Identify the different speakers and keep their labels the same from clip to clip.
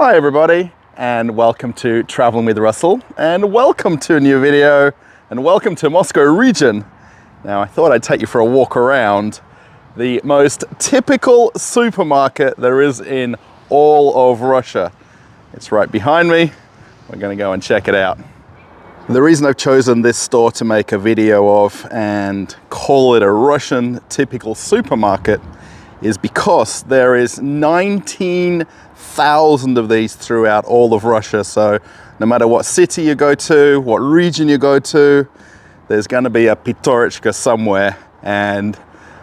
Speaker 1: Hi everybody, and welcome to Traveling with Russell, and welcome to a new video, and welcome to Moscow region. Now I thought I'd take you for a walk around the most typical supermarket there is in all of Russia. It's right behind me. We're going to go and check it out. The reason I've chosen this store to make a video of and call it a Russian typical supermarket is because there is 19,000 of these throughout all of Russia. So no matter what city you go to, what region you go to, there's going to be a Pyaterochka somewhere. And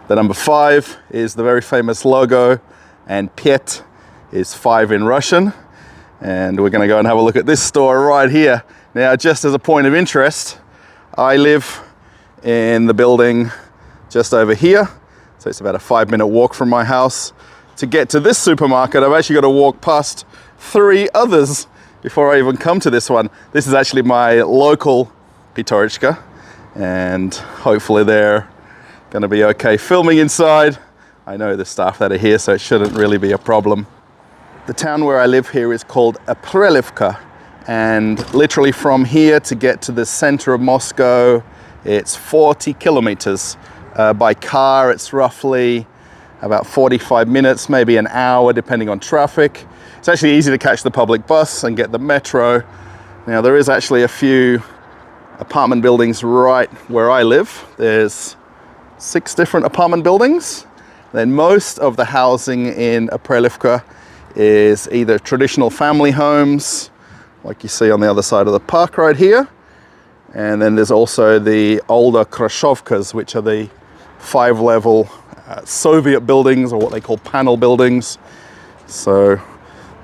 Speaker 1: the number 5 is the very famous logo, and Pyet is 5 in Russian. And we're going to go and have a look at this store right here. Now, just as a point of interest, I live in the building just over here. So it's about a 5-minute walk from my house. To get to this supermarket, I've actually got to walk past 3 others before I even come to this one. This is actually my local Pyaterochka, and hopefully they're going to be okay filming inside. I know the staff that are here, so it shouldn't really be a problem. The town where I live here is called Aprelivka, and literally from here to get to the center of Moscow, it's 40 kilometers. By car, it's roughly about 45 minutes, maybe an hour, depending on traffic. It's actually easy to catch the public bus and get the metro. Now, there is actually a few apartment buildings right where I live. There's 6 different apartment buildings. Then most of the housing in Aprelivka is either traditional family homes, like you see on the other side of the park right here. And then there's also the older Krashovkas, which are the 5-level Soviet buildings, or what they call panel buildings. So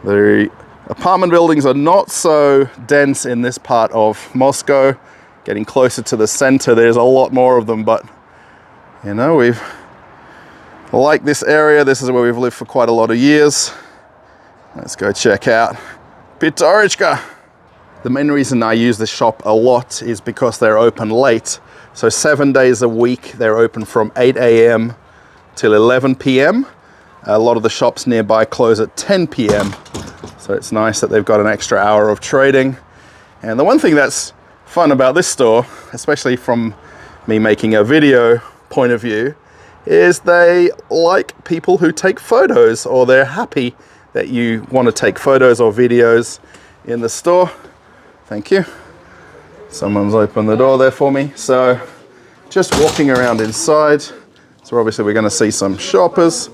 Speaker 1: the apartment buildings are not so dense in this part of Moscow. Getting closer to the center, there's a lot more of them, but you know, we've liked this area. This is where we've lived for quite a lot of years. Let's go check out Pyaterochka. The main reason I use this shop a lot is because they're open late. So 7 days a week, they're open from 8 a.m. till 11 p.m. A lot of the shops nearby close at 10 p.m. So it's nice that they've got an extra hour of trading. And the one thing that's fun about this store, especially from me making a video point of view, is they like people who take photos, or they're happy that you want to take photos or videos in the store. Thank you. Someone's opened the door there for me. So just walking around inside. So obviously we're going to see some shoppers.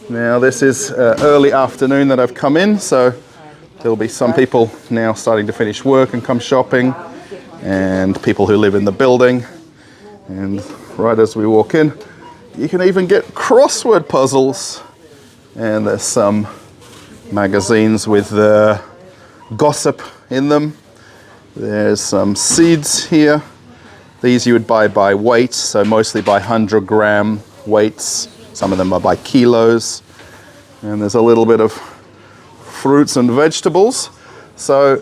Speaker 1: Now this is early afternoon that I've come in, so there'll be some people now starting to finish work and come shopping, and people who live in the building. And right as we walk in, you can even get crossword puzzles. And there's some magazines with gossip in them. There's some seeds here. These you would buy by weight, so mostly by 100-gram weights. Some of them are by kilos. And there's a little bit of fruits and vegetables. So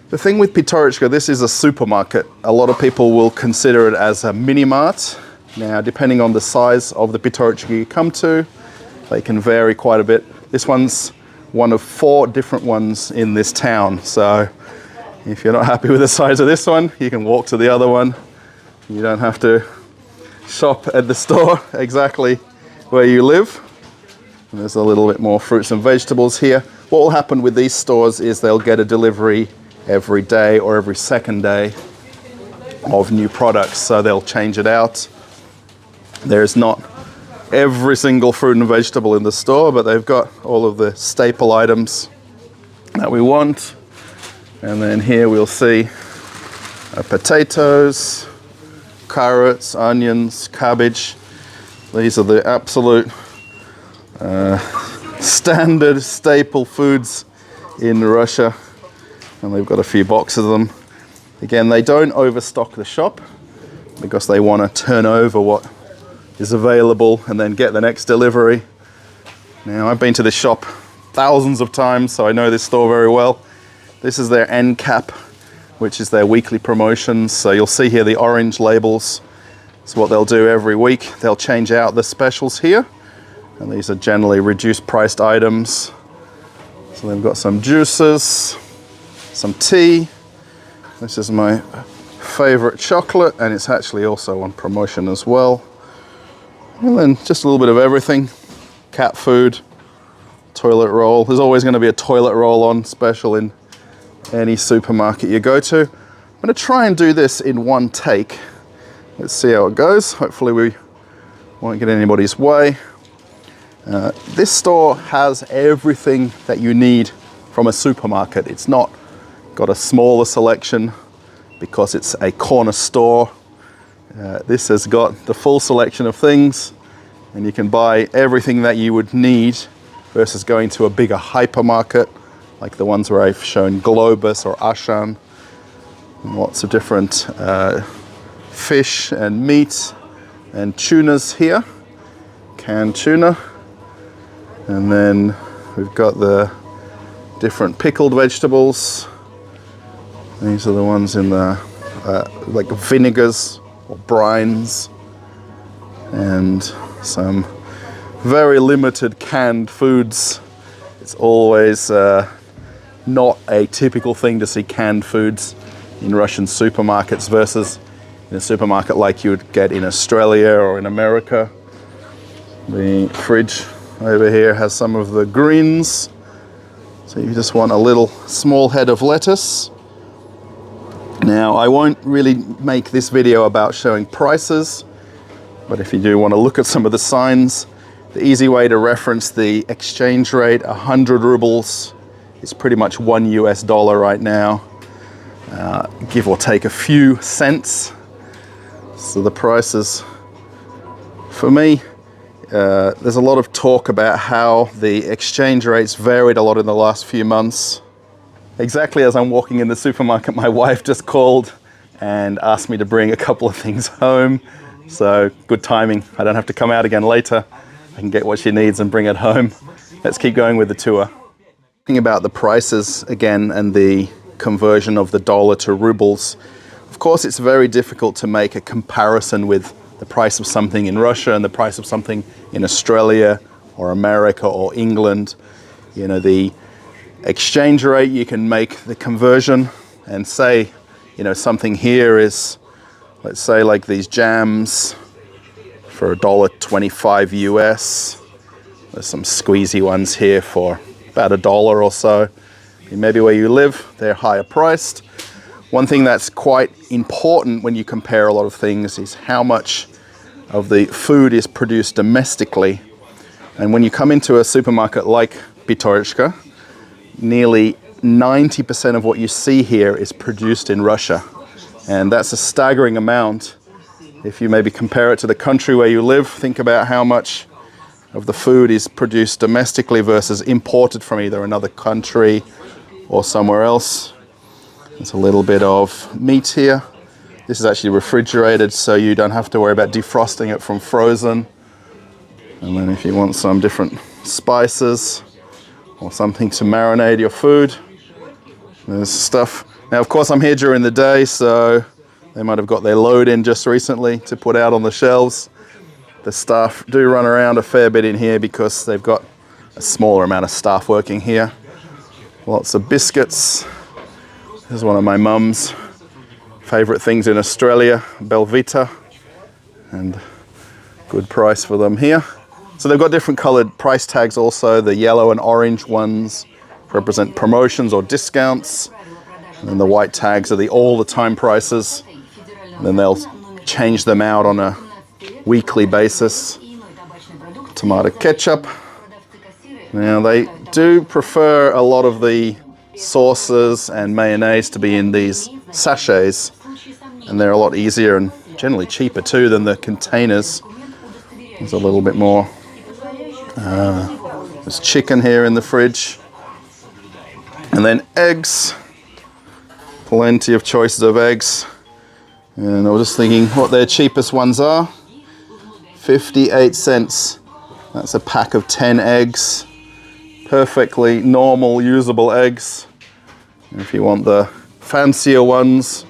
Speaker 1: the thing with Pyaterochka, this is a supermarket. A lot of people will consider it as a mini mart. Now, depending on the size of the Pyaterochka you come to, they can vary quite a bit. This one's one of 4 different ones in this town. So if you're not happy with the size of this one, you can walk to the other one. You don't have to shop at the store exactly where you live. And there's a little bit more fruits and vegetables here. What will happen with these stores is they'll get a delivery every day or every second day of new products. So they'll change it out. There's not every single fruit and vegetable in the store, but they've got all of the staple items that we want. And then here we'll see potatoes, carrots, onions, cabbage. These are the absolute standard staple foods in Russia. And they've got a few boxes of them. Again, they don't overstock the shop because they want to turn over what is available and then get the next delivery. Now, I've been to this shop thousands of times, so I know this store very well. This is their end cap, which is their weekly promotions. So you'll see here the orange labels. It's what they'll do every week. They'll change out the specials here. And these are generally reduced priced items. So they've got some juices, some tea. This is my favorite chocolate, and it's actually also on promotion as well. And then just a little bit of everything. Cat food, toilet roll. There's always going to be a toilet roll on special in any supermarket you go to. I'm going to try and do this in one take. Let's see how it goes. Hopefully we won't get anybody's way. This store has everything that you need from a supermarket. It's not got a smaller selection because it's a corner store. This has got the full selection of things, and you can buy everything that you would need versus going to a bigger hypermarket like the ones where I've shown Globus or Ashan. And lots of different fish and meat and tunas here, canned tuna. And then we've got the different pickled vegetables. These are the ones in the like vinegars or brines, and some very limited canned foods. It's always not a typical thing to see canned foods in Russian supermarkets versus in a supermarket like you would get in Australia or in America. The fridge over here has some of the greens. So you just want a little small head of lettuce. Now, I won't really make this video about showing prices, but if you do want to look at some of the signs, the easy way to reference the exchange rate, 100 rubles is pretty much $1 right now, give or take a few cents. So the prices, for me, there's a lot of talk about how the exchange rates varied a lot in the last few months. Exactly as I'm walking in the supermarket, my wife just called and asked me to bring a couple of things home. So good timing. I don't have to come out again later. I can get what she needs and bring it home. Let's keep going with the tour. Talking about the prices again and the conversion of the dollar to rubles. Of course, it's very difficult to make a comparison with the price of something in Russia and the price of something in Australia or America or England. You know, the exchange rate, you can make the conversion and say, you know, something here is, let's say like these jams for $1.25 US. There's some squeezy ones here for about $1 or so. Maybe where you live, they're higher priced. One thing that's quite important when you compare a lot of things is how much of the food is produced domestically. And when you come into a supermarket like Pyaterochka, nearly 90% of what you see here is produced in Russia. And that's a staggering amount. If you maybe compare it to the country where you live, think about how much of the food is produced domestically versus imported from either another country or somewhere else. There's a little bit of meat here. This is actually refrigerated, so you don't have to worry about defrosting it from frozen. And then if you want some different spices or something to marinate your food, there's stuff. Now, of course, I'm here during the day, so they might have got their load in just recently to put out on the shelves. The staff do run around a fair bit in here because they've got a smaller amount of staff working here. Lots of biscuits. This is one of my mum's favorite things in Australia, Belvita, and good price for them here. So they've got different colored price tags also. The yellow and orange ones represent promotions or discounts. And then the white tags are the all the time prices. And then they'll change them out on a weekly basis. Tomato ketchup. Now they do prefer a lot of the sauces and mayonnaise to be in these sachets, and they're a lot easier and generally cheaper too than the containers. There's a little bit more. There's chicken here in the fridge, and then eggs. Plenty of choices of eggs. And I was just thinking what their cheapest ones are. 58 cents. That's a pack of 10 eggs. Perfectly normal, usable eggs. And if you want the fancier ones,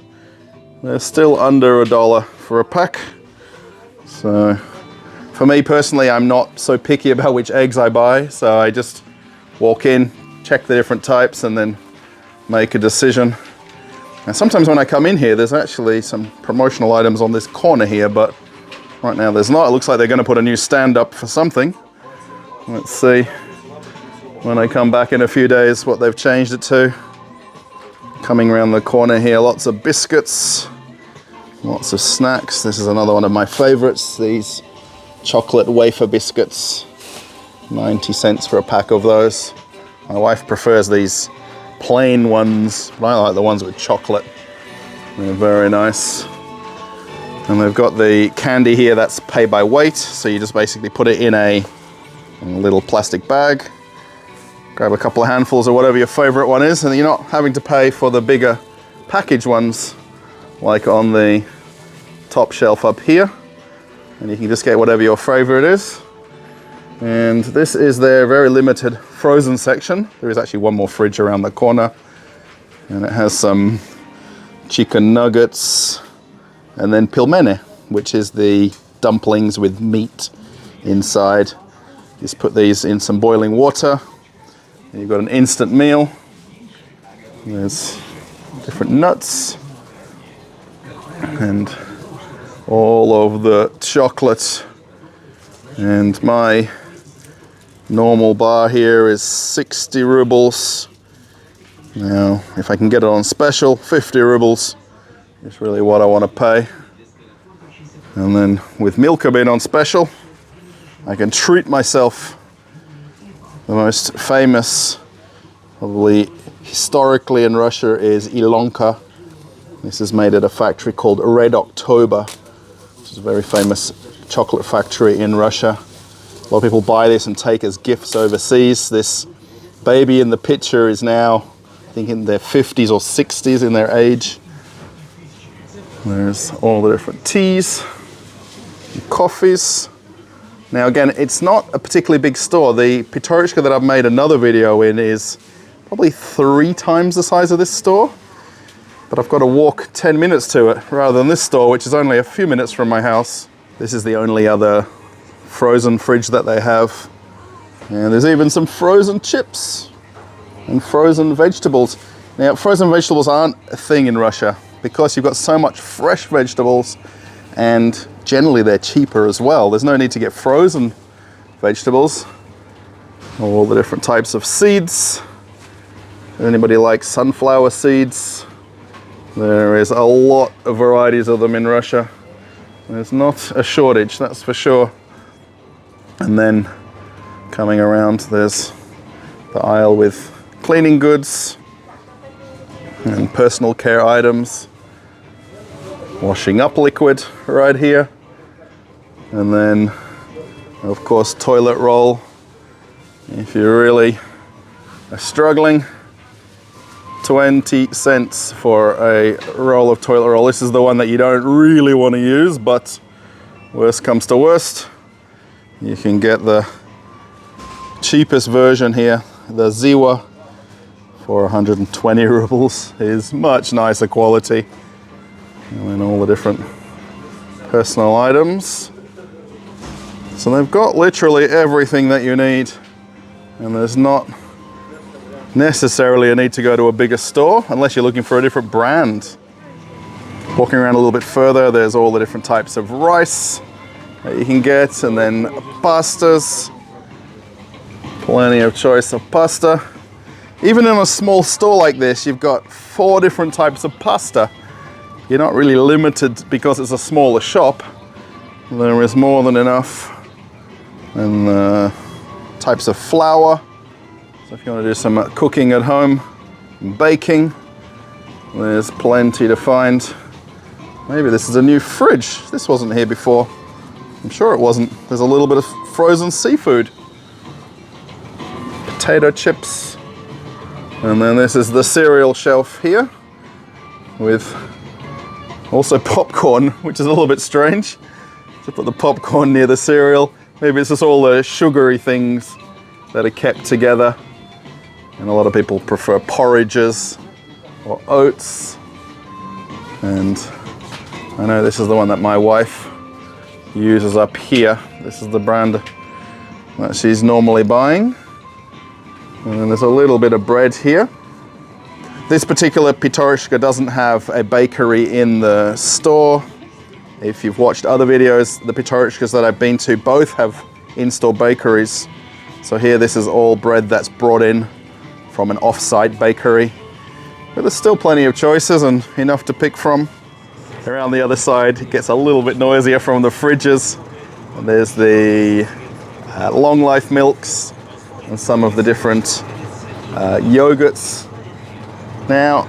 Speaker 1: they're still under $1 for a pack. So for me personally, I'm not so picky about which eggs I buy. So I just walk in, check the different types and then make a decision. And sometimes when I come in here, there's actually some promotional items on this corner here, but right now there's not. It looks like they're going to put a new stand up for something. Let's see when I come back in a few days what they've changed it to. Coming around the corner here, lots of biscuits, lots of snacks. This is another one of my favorites, these chocolate wafer biscuits. 90 cents for a pack of those. My wife prefers these plain ones, but I like the ones with chocolate. They're very nice. And they've got the candy here that's pay by weight, so you just basically put it in a little plastic bag, grab a couple of handfuls or whatever your favorite one is, and you're not having to pay for the bigger package ones like on the top shelf up here, and you can just get whatever your favorite is. And this is their very limited frozen section. There is actually one more fridge around the corner, and it has some chicken nuggets and then pilmeni, which is the dumplings with meat inside. Just put these in some boiling water and you've got an instant meal. There's different nuts and all of the chocolate. And my normal bar here is 60 rubles. Now, if I can get it on special, 50 rubles is really what I want to pay. And then with Milka being on special, I can treat myself. The most famous, probably historically in Russia, is Ilonka. This is made at a factory called Red October, which is a very famous chocolate factory in Russia. A lot of people buy this and take as gifts overseas. This baby in the picture is now, I think, in their 50s or 60s in their age. There's all the different teas and coffees. Now again, it's not a particularly big store. The Pyaterochka that I've made another video in is probably 3 times the size of this store. But I've got to walk 10 minutes to it rather than this store, which is only a few minutes from my house. This is the only other frozen fridge that they have. And there's even some frozen chips and frozen vegetables. Now, frozen vegetables aren't a thing in Russia because you've got so much fresh vegetables, and generally they're cheaper as well. There's no need to get frozen vegetables. All the different types of seeds. Anybody like sunflower seeds? There is a lot of varieties of them in Russia. There's not a shortage, that's for sure. And then coming around, there's the aisle with cleaning goods and personal care items. Washing up liquid right here. And then, of course, toilet roll. If you really are struggling, 20 cents for a roll of toilet roll. This is the one that you don't really want to use, but worst comes to worst, you can get the cheapest version here, the Ziwa, for 120 rubles. Is much nicer quality. And then all the different personal items. So they've got literally everything that you need, and there's not necessarily a need to go to a bigger store unless you're looking for a different brand. Walking around a little bit further, there's all the different types of rice that you can get, and then pastas. Plenty of choice of pasta. Even in a small store like this, you've got 4 different types of pasta. You're not really limited because it's a smaller shop. There is more than enough. And types of flour. So if you want to do some cooking at home, baking, there's plenty to find. Maybe this is a new fridge. This wasn't here before. I'm sure it wasn't. There's a little bit of frozen seafood. Potato chips. And then this is the cereal shelf here with also popcorn, which is a little bit strange. To put the popcorn near the cereal. Maybe it's just all the sugary things that are kept together. And a lot of people prefer porridges or oats. And I know this is the one that my wife uses up here. This is the brand that she's normally buying. And then there's a little bit of bread here. This particular Pyaterochka doesn't have a bakery in the store. If you've watched other videos, the Pyaterochkas that I've been to both have in-store bakeries. So here this is all bread that's brought in from an off-site bakery. But there's still plenty of choices and enough to pick from. Around the other side, it gets a little bit noisier from the fridges. And there's the long life milks and some of the different yogurts. Now,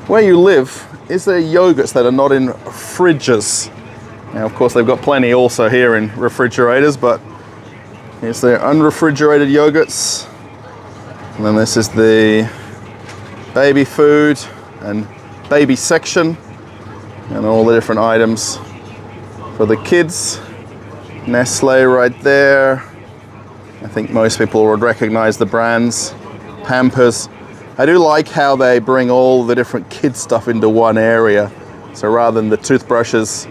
Speaker 1: where you live, is there yogurts that are not in fridges? Now, of course, they've got plenty also here in refrigerators, but is there unrefrigerated yogurts? And then this is the baby food and baby section and all the different items for the kids. Nestle right there. I think most people would recognize the brands. Pampers. I do like how they bring all the different kids stuff into one area. So rather than the toothbrushes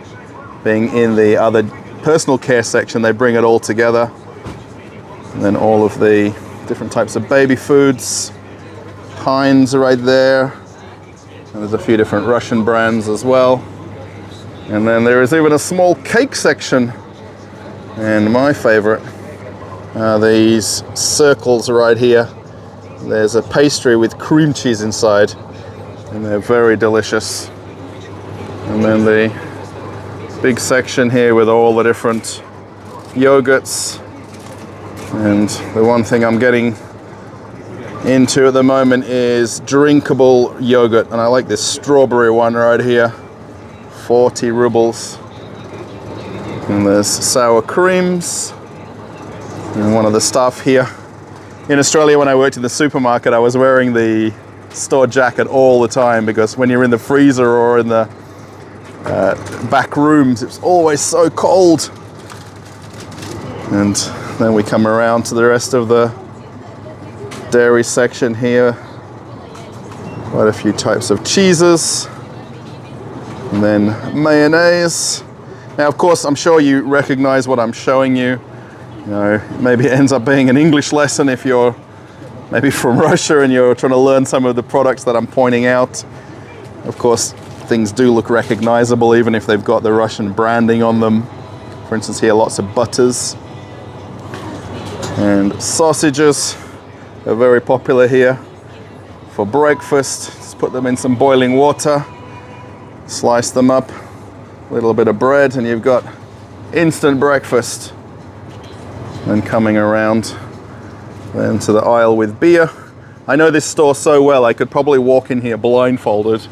Speaker 1: being in the other personal care section, they bring it all together. And then all of the different types of baby foods. Heinz right there. And there's a few different Russian brands as well. And then there is even a small cake section. And my favorite are these circles right here. There's a pastry with cream cheese inside, and they're very delicious. And then the big section here with all the different yogurts. And the one thing I'm getting into at the moment is drinkable yogurt, and I like this strawberry one right here, 40 rubles. And there's sour creams and one of the stuff here. In Australia, when I worked in the supermarket, I was wearing the store jacket all the time because when you're in the freezer or in the back rooms, it's always so cold. And then we come around to the rest of the dairy section here. Quite a few types of cheeses. And then mayonnaise. Now, of course, I'm sure you recognize what I'm showing you. You know, maybe it ends up being an English lesson if you're maybe from Russia and you're trying to learn some of the products that I'm pointing out. Of course, things do look recognizable even if they've got the Russian branding on them. For instance, here lots of butters and sausages are very popular here for breakfast. Just put them in some boiling water, slice them up, a little bit of bread, and you've got instant breakfast. Then coming around then to the aisle with beer. I know this store so well, I could probably walk in here blindfolded,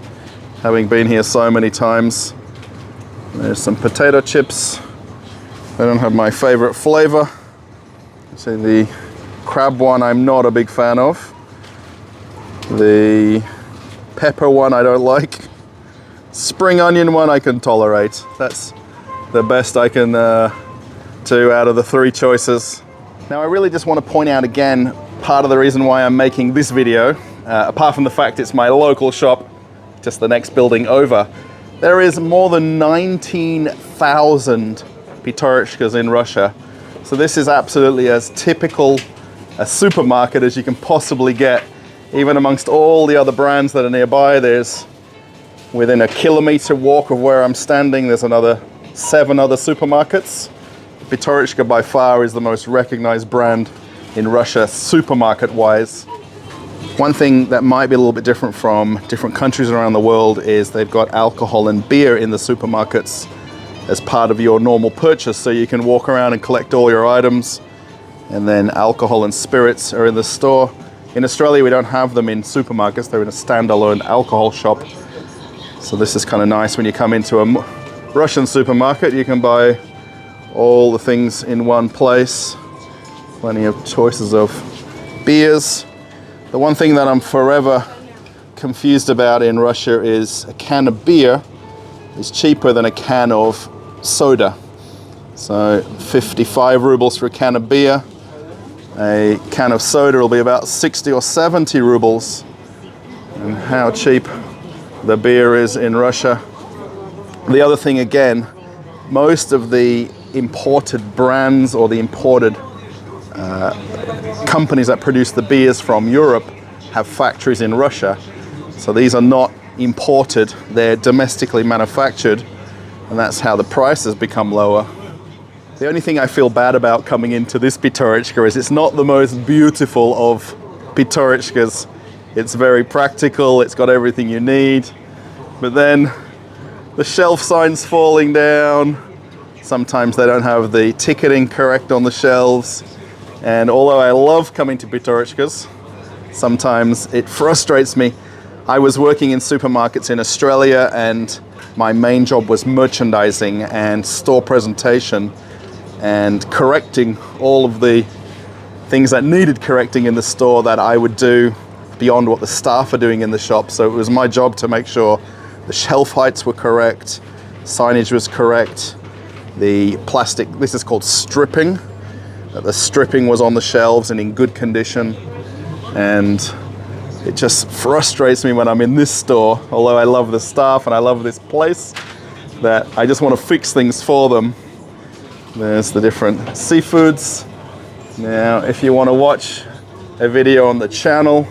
Speaker 1: having been here so many times. There's some potato chips. They don't have my favorite flavor. See, the crab one I'm not a big fan of. The pepper one I don't like. Spring onion one I can tolerate. That's the best I can do out of the three choices. Now, I really just want to point out again part of the reason why I'm making this video, apart from the fact it's my local shop, just the next building over. There is more than 19,000 Pyaterochkas in Russia. So this is absolutely as typical a supermarket as you can possibly get. Even amongst all the other brands that are nearby, there's within a kilometer walk of where I'm standing, there's another 7 other supermarkets. Pyaterochka by far is the most recognized brand in Russia, supermarket-wise. One thing that might be a little bit different from different countries around the world is they've got alcohol and beer in the supermarkets as part of your normal purchase, so you can walk around and collect all your items, and then alcohol and spirits are in the store. In Australia, we don't have them in supermarkets, they're in a standalone alcohol shop. So this is kind of nice when you come into a Russian supermarket, you can buy all the things in one place. Plenty of choices of beers. The one thing that I'm forever confused about in Russia is a can of beer is cheaper than a can of soda. So 55 rubles for a can of beer. A can of soda will be about 60 or 70 rubles. And how cheap the beer is in Russia. The other thing again, most of the imported brands or the imported companies that produce the beers from Europe have factories in Russia. So these are not imported, they're domestically manufactured, and that's how the prices become lower. The only thing I feel bad about coming into this Pyaterochka is it's not the most beautiful of Pyaterochkas. It's very practical, it's got everything you need, but then the shelf signs falling down, sometimes they don't have the ticketing correct on the shelves, and although I love coming to Pyaterochkas, sometimes it frustrates me. I was working in supermarkets in Australia and my main job was merchandising and store presentation and correcting all of the things that needed correcting in the store that I would do beyond what the staff are doing in the shop. So it was my job to make sure the shelf heights were correct, signage was correct, the plastic, this is called stripping, that the stripping was on the shelves and in good condition. And it just frustrates me when I'm in this store, although I love the staff and I love this place, that I just want to fix things for them. There's the different seafoods. Now, if you want to watch a video on the channel,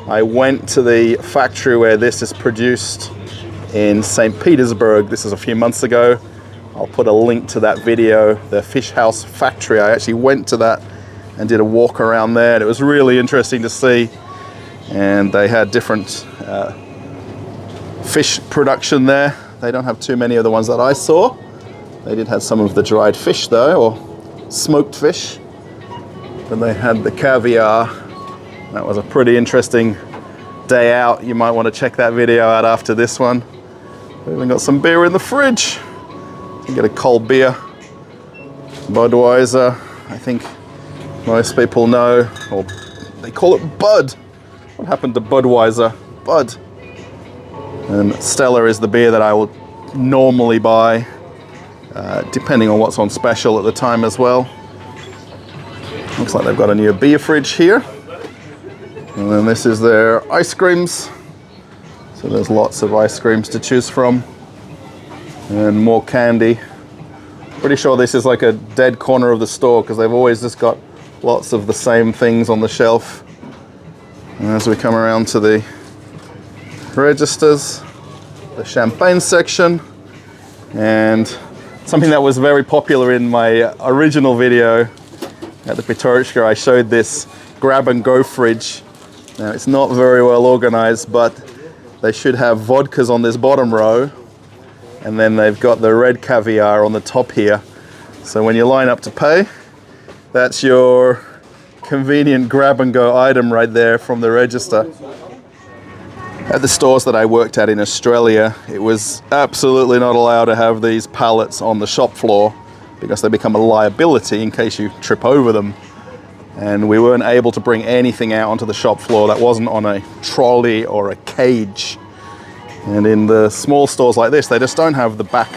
Speaker 1: I went to the factory where this is produced in St. Petersburg. This is a few months ago. I'll put a link to that video, the fish house factory. I actually went to that and did a walk around there. And it was really interesting to see. And they had different fish production there. They don't have too many of the ones that I saw. They did have some of the dried fish though, or smoked fish. Then they had the caviar. That was a pretty interesting day out. You might want to check that video out after this one. We've even got some beer in the fridge. You can get a cold beer. Budweiser, I think most people know, or they call it Bud. What happened to Budweiser? Bud. And Stella is the beer that I will normally buy, depending on what's on special at the time as well. Looks like they've got a new beer fridge here. And then this is their ice creams. So there's lots of ice creams to choose from. And more candy. Pretty sure this is like a dead corner of the store because they've always just got lots of the same things on the shelf. And as we come around to the registers, the champagne section, and something that was very popular in my original video at the Pyaterochka, I showed this grab and go fridge. Now it's not very well organized, but they should have vodkas on this bottom row, and then they've got the red caviar on the top here. So when you line up to pay, that's your convenient grab and go item right there from the register. At the stores that I worked at in Australia, it was absolutely not allowed to have these pallets on the shop floor because they become a liability in case you trip over them. And we weren't able to bring anything out onto the shop floor that wasn't on a trolley or a cage. And in the small stores like this, they just don't have the back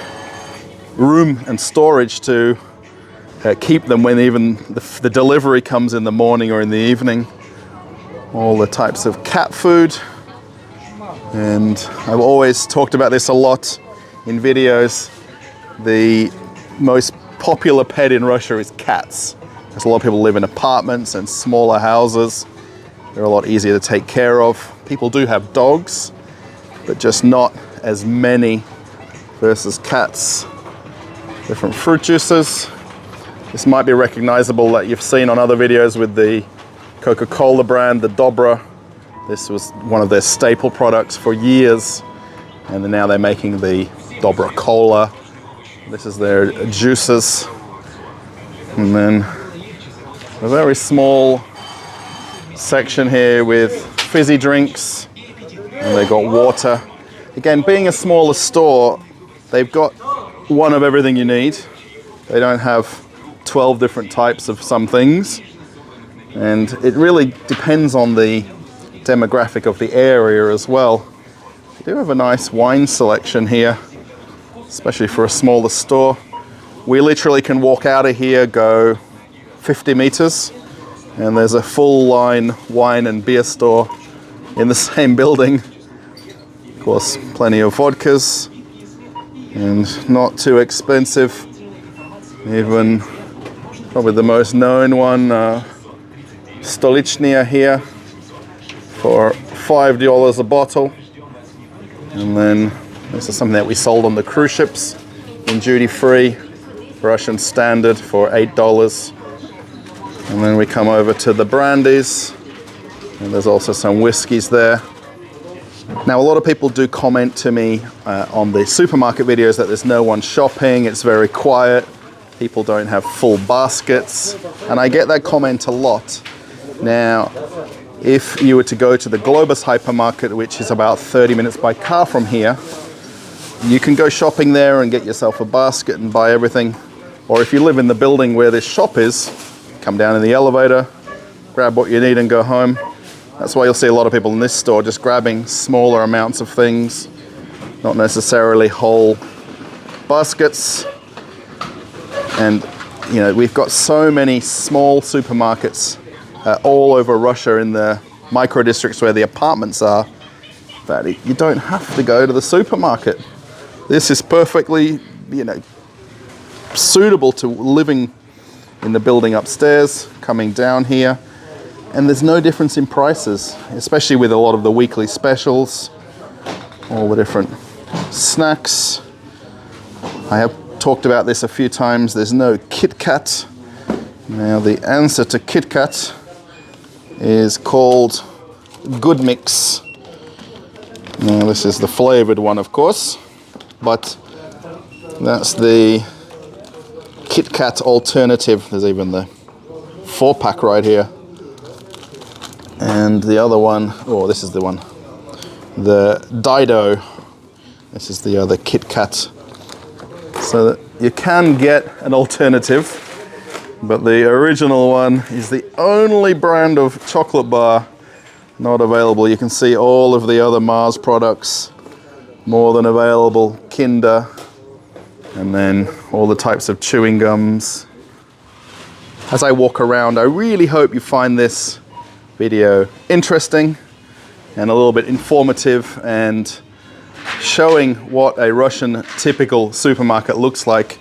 Speaker 1: room and storage to keep them when even the delivery comes in the morning or in the evening. All the types of cat food. And I've always talked about this a lot in videos. The most popular pet in Russia is cats. Because a lot of people live in apartments and smaller houses. They're a lot easier to take care of. People do have dogs, but just not as many versus cats. Different fruit juices. This might be recognizable that you've seen on other videos with the Coca-Cola brand, the Dobra. This was one of their staple products for years, and then now they're making the Dobra Cola. This is their juices. And then a very small section here with fizzy drinks, and they've got water. Again, being a smaller store, they've got one of everything you need. They don't have 12 different types of some things, and it really depends on the demographic of the area as well. They do have a nice wine selection here, especially for a smaller store. We literally can walk out of here, go 50 meters, and there's a full line wine and beer store in the same building. Of course, plenty of vodkas, and not too expensive. Even probably the most known one, Stolichnia here for $5 a bottle. And then this is something that we sold on the cruise ships in duty-free, Russian standard for $8. And then we come over to the brandies, and there's also some whiskies there. Now, a lot of people do comment to me on the supermarket videos that there's no one shopping, it's very quiet, people don't have full baskets, and I get that comment a lot. Now, if you were to go to the Globus hypermarket, which is about 30 minutes by car from here, you can go shopping there and get yourself a basket and buy everything. Or if you live in the building where this shop is, come down in the elevator, grab what you need and go home. That's why you'll see a lot of people in this store just grabbing smaller amounts of things, not necessarily whole baskets. And you know, we've got so many small supermarkets all over Russia in the micro districts where the apartments are, that you don't have to go to the supermarket. This is perfectly, you know, suitable to living in the building upstairs, coming down here, and there's no difference in prices, especially with a lot of the weekly specials, all the different snacks. I have talked about this a few times, there's no Kit Kat. Now the answer to Kit Kat is called Good Mix. Now this is the flavored one, of course, but that's the Kit Kat alternative. There's even the 4-pack right here. And the other one, oh, this is the one, the Dido. This is the other Kit Kat. So that you can get an alternative, but the original one is the only brand of chocolate bar not available. You can see all of the other Mars products, more than available, Kinder, and then all the types of chewing gums. As I walk around, I really hope you find this video interesting and a little bit informative and showing what a Russian typical supermarket looks like.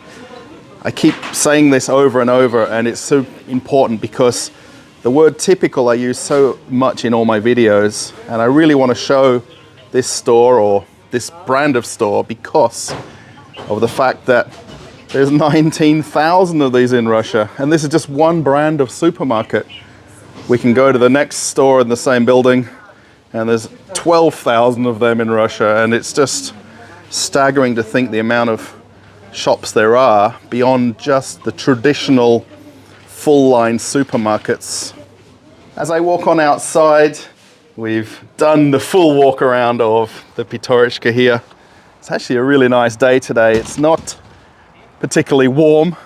Speaker 1: I keep saying this over and over, and it's so important because the word typical I use so much in all my videos, and I really want to show this store or this brand of store because of the fact that there's 19,000 of these in Russia, and this is just one brand of supermarket. We can go to the next store in the same building and there's 12,000 of them in Russia, and it's just staggering to think the amount of shops there are beyond just the traditional full-line supermarkets. As I walk on outside, we've done the full walk around of the Pyaterochka here. It's actually a really nice day today. It's not particularly warm.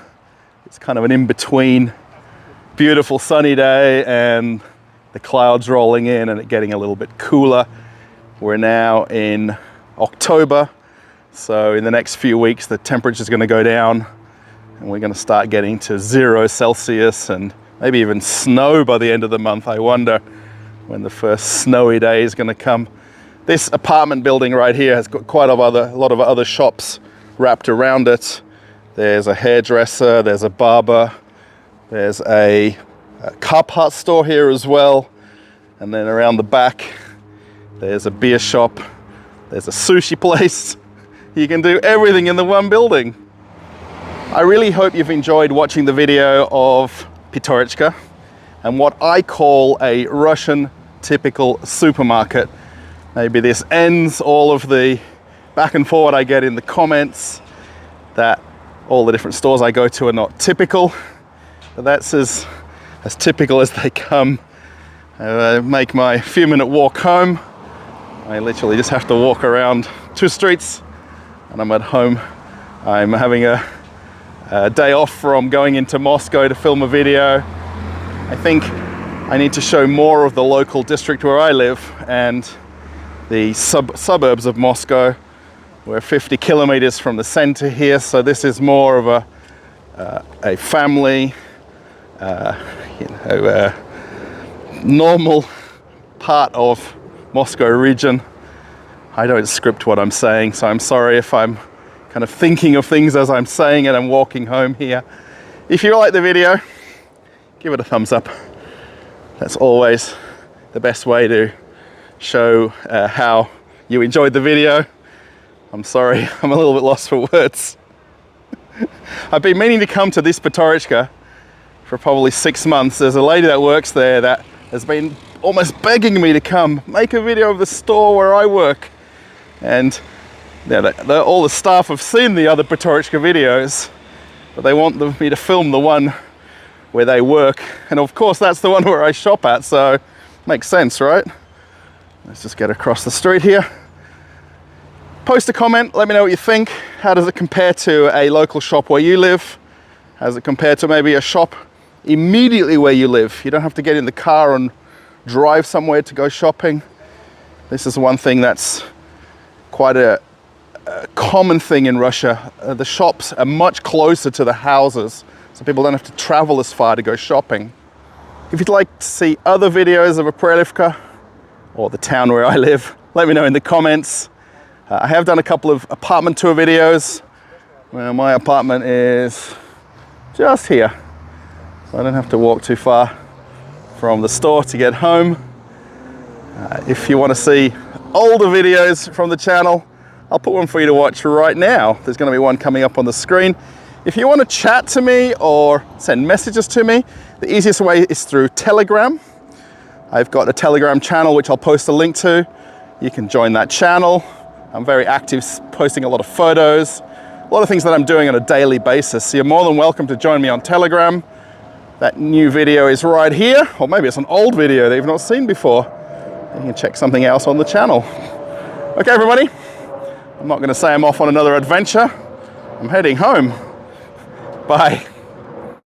Speaker 1: It's kind of an in-between beautiful sunny day and the clouds rolling in and it getting a little bit cooler. We're now in October, so in the next few weeks the temperature is going to go down and we're going to start getting to 0 Celsius and maybe even snow by the end of the month. I wonder when the first snowy day is going to come. This apartment building right here has got quite a lot of other shops wrapped around it. There's a hairdresser, there's a barber, there's a car parts store here as well, and then around the back there's a beer shop, there's a sushi place. You can do everything in the one building. I really hope you've enjoyed watching the video of Pyaterochka and what I call a Russian typical supermarket. Maybe this ends all of the back and forward I get in the comments that all the different stores I go to are not typical, but that's as typical as they come. I make my few-minute walk home. I literally just have to walk around 2 streets and I'm at home. I'm having a day off from going into Moscow to film a video. I think I need to show more of the local district where I live and the suburbs of Moscow. We're 50 kilometers from the center here, so this is more of a family, normal part of Moscow region. I don't script what I'm saying, so I'm sorry if I'm kind of thinking of things as I'm saying it and walking home here. If you like the video, give it a thumbs up. That's always the best way to show how you enjoyed the video. I'm sorry, I'm a little bit lost for words. I've been meaning to come to this Pyaterochka for probably 6 months. There's a lady that works there that has been almost begging me to come make a video of the store where I work. And all the staff have seen the other Pyaterochka videos, but they want me to film the one where they work. And of course, that's the one where I shop at, so makes sense, right? Let's just get across the street here. Post a comment, let me know what you think. How does it compare to a local shop where you live? How does it compare to maybe a shop immediately where you live? You don't have to get in the car and drive somewhere to go shopping. This is one thing that's quite a common thing in Russia. The shops are much closer to the houses, so people don't have to travel as far to go shopping. If you'd like to see other videos of Pyaterochka or the town where I live, let me know in the comments. I have done a couple of apartment tour videos. Well, my apartment is just here, so I don't have to walk too far from the store to get home. If you want to see older videos from the channel, I'll put one for you to watch right now. There's going to be one coming up on the screen. If you want to chat to me or send messages to me, the easiest way is through Telegram. I've got a Telegram channel which I'll post a link to. You can join that channel. I'm very active, posting a lot of photos, a lot of things that I'm doing on a daily basis. So you're more than welcome to join me on Telegram. That new video is right here, or maybe it's an old video that you've not seen before. You can check something else on the channel. Okay, everybody, I'm not going to say I'm off on another adventure. I'm heading home. Bye.